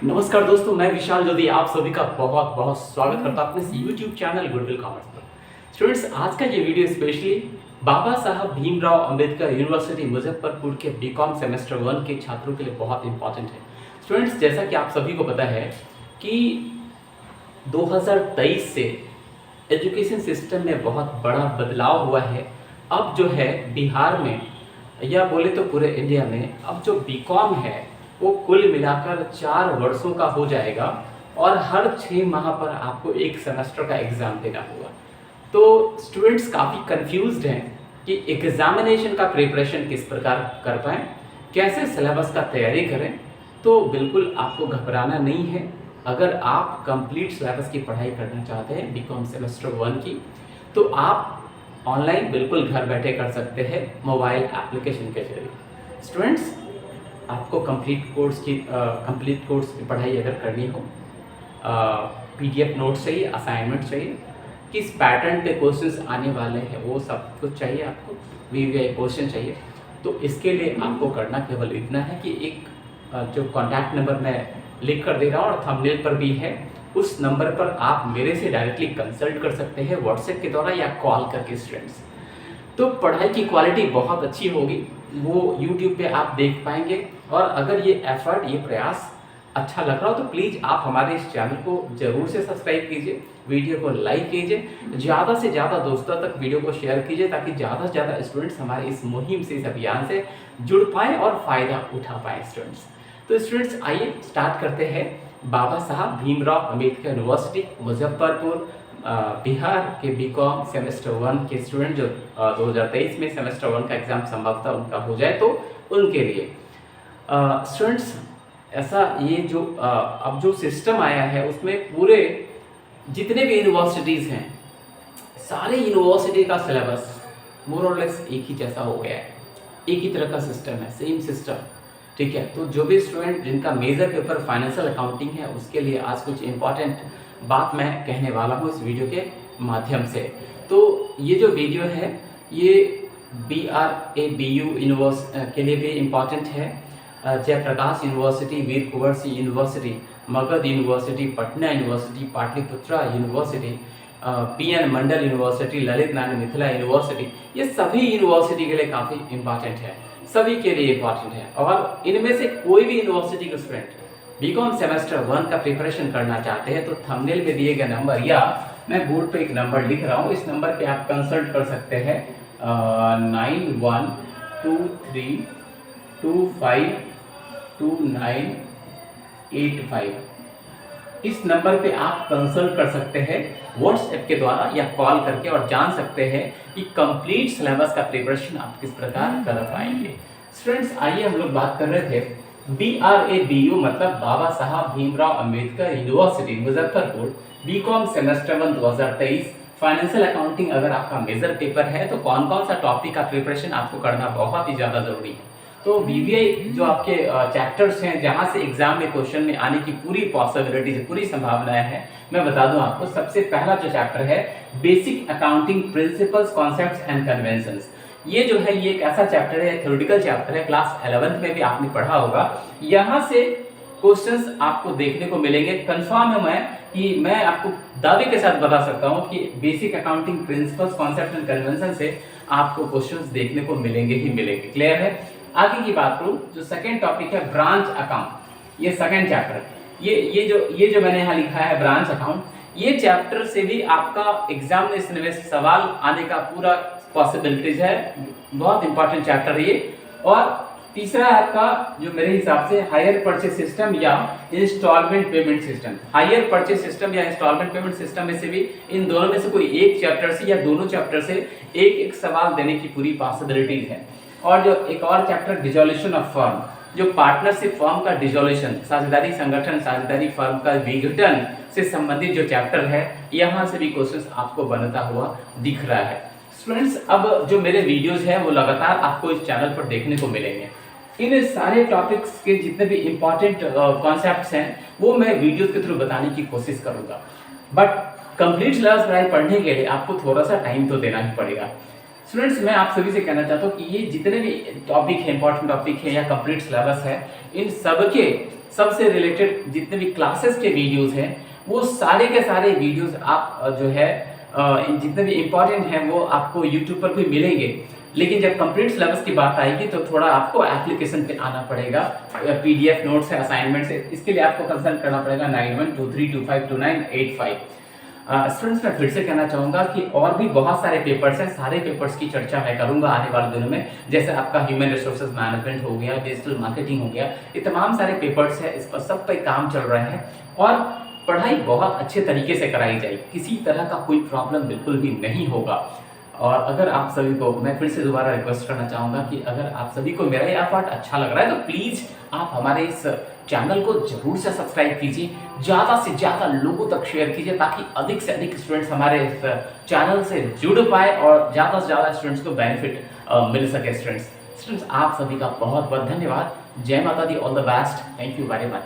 नमस्कार दोस्तों, मैं विशाल ज्योति आप सभी का बहुत बहुत स्वागत करता हूं अपने यूट्यूब चैनल गुडविल कॉमर्स पर। स्टूडेंट्स, आज का ये वीडियो स्पेशली बाबा साहब भीमराव अंबेडकर यूनिवर्सिटी मुजफ्फरपुर के बीकॉम सेमेस्टर 1 के छात्रों के लिए बहुत इंपॉर्टेंट है। स्टूडेंट्स, जैसा कि आप सभी को पता है कि 2023 से एजुकेशन सिस्टम में बहुत बड़ा बदलाव हुआ है। अब जो है बिहार में या बोले तो पूरे इंडिया में अब जो बीकॉम है वो कुल मिलाकर 4 वर्षों का हो जाएगा और हर 6 माह पर आपको एक सेमेस्टर का एग्ज़ाम देना होगा। तो स्टूडेंट्स काफ़ी कंफ्यूज्ड हैं कि एग्जामिनेशन का प्रिपरेशन किस प्रकार कर पाएँ, कैसे सिलेबस का तैयारी करें। तो बिल्कुल आपको घबराना नहीं है। अगर आप कंप्लीट सिलेबस की पढ़ाई करना चाहते हैं बीकॉम सेमेस्टर 1 की, तो आप ऑनलाइन बिल्कुल घर बैठे कर सकते हैं मोबाइल एप्लीकेशन के जरिए। स्टूडेंट्स, आपको कंप्लीट कोर्स की पढ़ाई अगर करनी हो, पीडीएफ नोट्स चाहिए, असाइनमेंट चाहिए, किस पैटर्न पे क्वेश्चंस आने वाले हैं वो सब कुछ चाहिए, आपको वीवीआई क्वेश्चन चाहिए, तो इसके लिए आपको करना केवल इतना है कि एक जो कॉन्टैक्ट नंबर मैं लिख कर दे रहा हूँ और थंबनेल पर भी है, उस नंबर पर आप मेरे से डायरेक्टली कंसल्ट कर सकते हैं व्हाट्सएप के द्वारा या कॉल करके। स्टूडेंट्स, तो पढ़ाई की क्वालिटी बहुत अच्छी होगी, वो यूट्यूब पे आप देख पाएंगे। और अगर ये एफर्ट, ये प्रयास अच्छा लग रहा हो तो प्लीज़ आप हमारे इस चैनल को ज़रूर से सब्सक्राइब कीजिए, वीडियो को लाइक कीजिए, ज़्यादा से ज़्यादा दोस्तों तक वीडियो को शेयर कीजिए ताकि ज़्यादा से ज़्यादा स्टूडेंट्स हमारे इस मुहिम से, इस अभियान से जुड़ पाएँ और फ़ायदा उठा पाएँ। स्टूडेंट्स, तो स्टूडेंट्स आइए स्टार्ट करते हैं। बाबा साहब भीमराव अंबेडकर यूनिवर्सिटी मुजफ्फरपुर बिहार के बीकॉम सेमेस्टर 1 के स्टूडेंट जो 2023 में सेमेस्टर 1 का एग्ज़ाम संभवतः उनका हो जाए तो उनके लिए स्टूडेंट्स, ऐसा ये जो अब जो सिस्टम आया है उसमें पूरे जितने भी यूनिवर्सिटीज़ हैं, सारे यूनिवर्सिटी का सिलेबस मोर और लेस एक ही जैसा हो गया है, एक ही तरह का सिस्टम है, सेम सिस्टम। ठीक है, तो जो भी स्टूडेंट जिनका मेजर पेपर फाइनेंशियल अकाउंटिंग है उसके लिए आज कुछ इंपॉर्टेंट बात मैं कहने वाला हूँ इस वीडियो के माध्यम से। तो ये जो वीडियो है ये BRABU के लिए भी इम्पॉर्टेंट है। Jayprakash University, Veer Kunwar Singh University, Magadh University, Patna University, Pataliputra University, PN Mandal University, Lalit Narayan Mithila University, ये सभी यूनिवर्सिटी के लिए काफ़ी इम्पॉर्टेंट है, सभी के लिए इम्पॉर्टेंट है। और इनमें से कोई भी यूनिवर्सिटी के स्टूडेंट बीकॉम सेमेस्टर 1 का प्रिपरेशन करना चाहते हैं तो थंबनेल में दिए गए नंबर या मैं बोर्ड पे एक नंबर लिख रहा हूँ, इस नंबर पे आप कंसल्ट कर सकते हैं 9123252985। इस नंबर पे आप कंसल्ट कर सकते हैं व्हाट्सएप के द्वारा या कॉल करके और जान सकते हैं कि कंप्लीट सिलेबस का प्रिपरेशन आप किस प्रकार कर पाएंगे। स्टूडेंट्स, आइए हम लोग बात कर रहे थे BRABU मतलब Baba Saheb Bhimrao Ambedkar University Muzaffarpur BCom semester 1 2023 financial accounting अगर आपका मेजर पेपर है तो कौन कौन सा टॉपिक का प्रिपरेशन आपको करना बहुत ही ज़्यादा ज़रूरी है। तो VVI जो आपके चैप्टर्स हैं जहाँ से एग्जाम में क्वेश्चन में आने की पूरी पॉसिबिलिटीज, पूरी संभावनाएं हैं, मैं बता दूं आपको। सबसे पहला जो चैप्टर है basic accounting principles, concepts and conventions, ये जो है ये एक ऐसा चैप्टर है, थ्योरेटिकल चैप्टर है, क्लास 11th में भी आपने पढ़ा होगा। यहाँ से क्वेश्चंस आपको देखने को मिलेंगे। कंफर्म है मैं आपको दावे के साथ बता सकता हूँ कि basic accounting principles, concept and convention से आपको क्वेश्चंस देखने को मिलेंगे ही मिलेंगे। क्लियर है? आगे की बात करूँ, जो सेकेंड टॉपिक है ब्रांच अकाउंट, ये सेकेंड चैप्टर, ये जो मैंने यहाँ लिखा है ब्रांच अकाउंट, ये चैप्टर से भी आपका एग्जामिनेशन में सवाल आने का पूरा पॉसिबिलिटीज है, बहुत इंपॉर्टेंट चैप्टर है ये। और तीसरा आपका जो मेरे हिसाब से हायर परचेज सिस्टम या installment payment system, hire purchase system या इंस्टॉलमेंट पेमेंट सिस्टम में से भी इन दोनों में से कोई एक चैप्टर से या दोनों चैप्टर से एक एक सवाल देने की पूरी पॉसिबिलिटीज है। और जो एक और चैप्टर डिसोल्यूशन ऑफ फर्म, जो पार्टनरशिप फर्म का डिसोल्यूशन, साझेदारी संगठन, साझेदारी फर्म का विघटन से संबंधित जो चैप्टर है, यहाँ से भी क्वेश्चंस आपको बनता हुआ दिख रहा है। स्टूडेंट्स, अब जो मेरे वीडियोस हैं वो लगातार आपको इस चैनल पर देखने को मिलेंगे। इन सारे टॉपिक्स के जितने भी इंपॉर्टेंट कॉन्सेप्ट्स हैं वो मैं वीडियोस के थ्रू बताने की कोशिश करूँगा। बट कंप्लीट सिलेबस पढ़ने के लिए आपको थोड़ा सा टाइम तो देना ही पड़ेगा। स्टूडेंट्स, मैं आप सभी से कहना चाहता हूँ कि ये जितने भी टॉपिक है, इंपॉर्टेंट टॉपिक है या कंप्लीट सिलेबस है, इन सब के सबसे रिलेटेड जितने भी क्लासेस के वीडियोस हैं, वो सारे के सारे वीडियोस आप जो है जितने भी इम्पोर्टेंट हैं वो आपको यूट्यूब पर भी मिलेंगे। लेकिन जब कंप्लीट सिलेबस की बात आएगी तो थोड़ा आपको एप्लीकेशन पे आना पड़ेगा। पीडीएफ नोट्स है, असाइनमेंट्स है, इसके लिए आपको कंसल्ट करना पड़ेगा 9123252985। स्टूडेंट्स, मैं फिर से कहना चाहूँगा कि और भी बहुत सारे पेपर्स हैं, सारे पेपर्स की चर्चा मैं करूँगा आने वाले दिनों में। जैसे आपका ह्यूमन रिसोर्सेज मैनेजमेंट हो गया, डिजिटल मार्केटिंग हो गया, ये तमाम सारे पेपर्स हैं, इस पर सब पे काम चल रहा है और पढ़ाई बहुत अच्छे तरीके से कराई जाएगी, किसी तरह का कोई प्रॉब्लम बिल्कुल भी नहीं होगा। और अगर आप सभी को, मैं फिर से दोबारा रिक्वेस्ट करना चाहूँगा कि अगर आप सभी को मेरा ये एफर्ट अच्छा लग रहा है तो प्लीज़ आप हमारे इस चैनल को जरूर से सब्सक्राइब कीजिए, ज़्यादा से ज़्यादा लोगों तक शेयर कीजिए ताकि अधिक से अधिक स्टूडेंट्स हमारे इस चैनल से जुड़ पाए और ज़्यादा से ज़्यादा स्टूडेंट्स को बेनिफिट मिल सके। स्टूडेंट्स, आप सभी का बहुत बहुत धन्यवाद। जय माता दी, all the best, thank you very much.